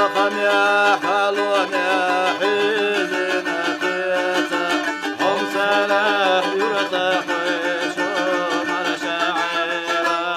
خم يا حلوان يا حزين كيتا هم سلاح يرتاح ويشوم الشعيرة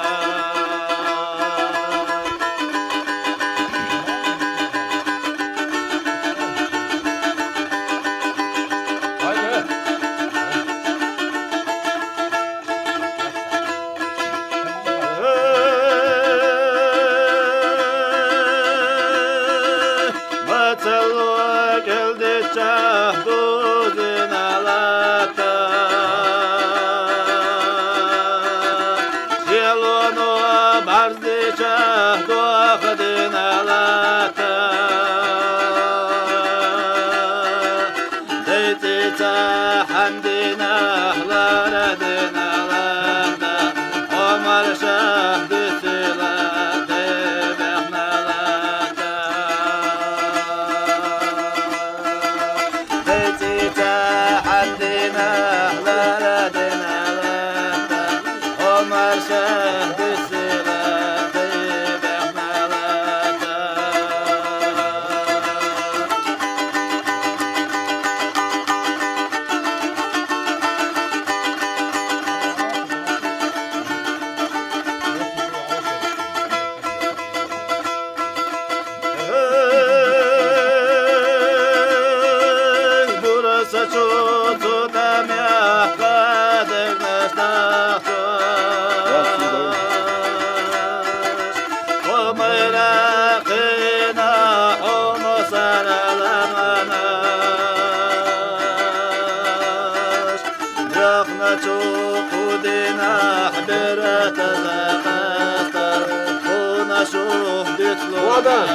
Adam,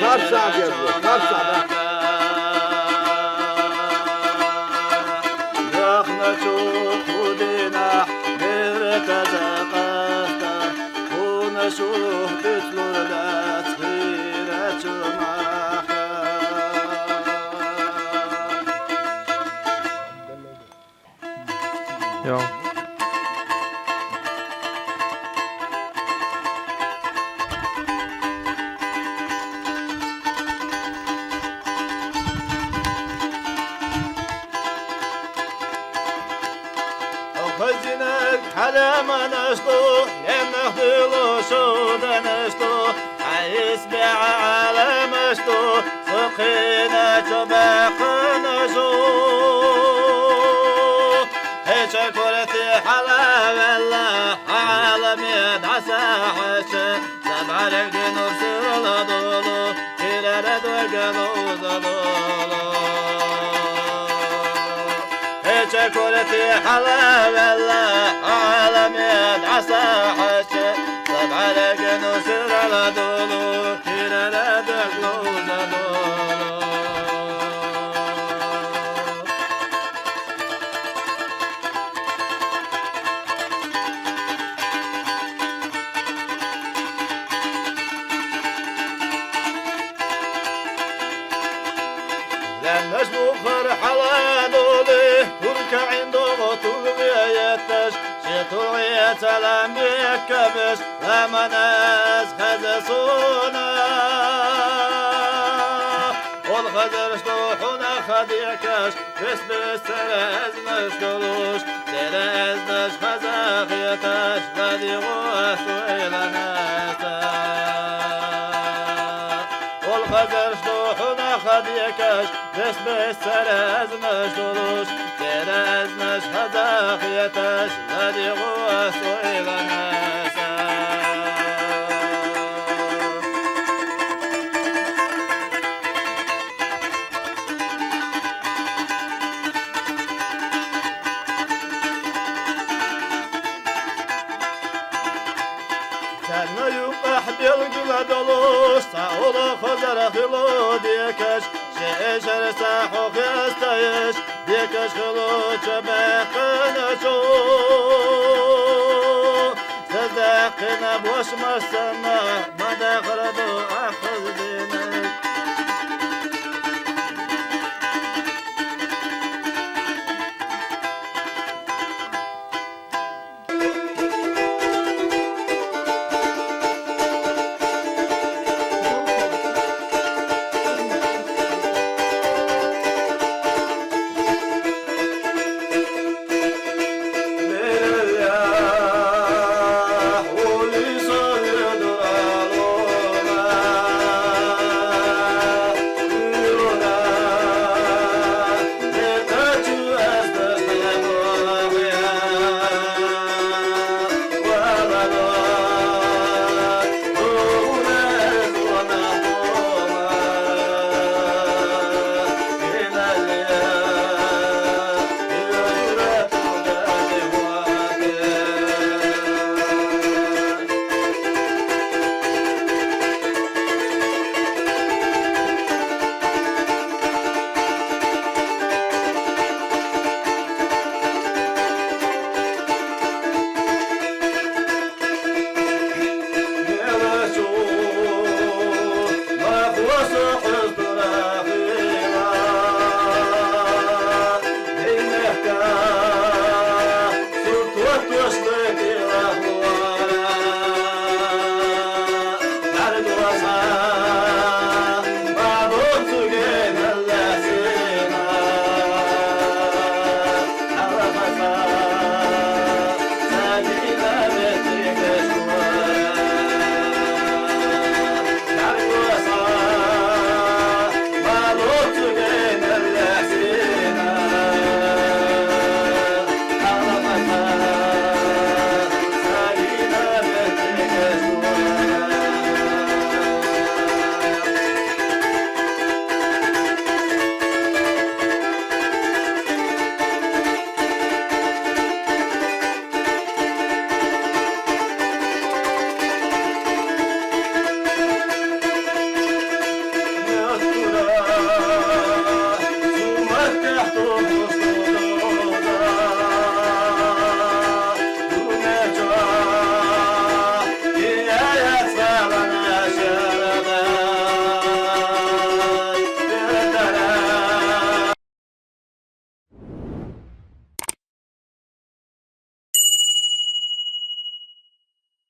kaç saat yapıyor? Kaç saat? Ja. خزنك على ما نشطو ينخدلو شودا نشطو عيسبع على مشطو سقينا تباق نشو هيش كرتي حلا ولا عالمي دعسا حش سبع لك نرسل دولو إلى ردو قلو دولو شكرتي حلا ولا عالمين عسى حشة سبع لك نسر على دولو كير لدك لوزة دولو لنش بخر حلا دولي عنده طلبيتش شطوية سلام بيكبش لما ناس خزصونا والخزر شطوحنا خديكش بس بسرز نشكلوش سرز نش خزاخيتش بدي غوثو إلى ناسا والخزر شطوحنا خديكش بس بسرز نشكلوش سرز نش خزاخيتش بدي غوثو إلى ناسا Sen yuqah belgila doluş Sağola xozara xilo diyekaş Şeşer saxo xestayiş Diyekaş xilo çöbeqine ço Sezdaqine boşmasana Mada xıradu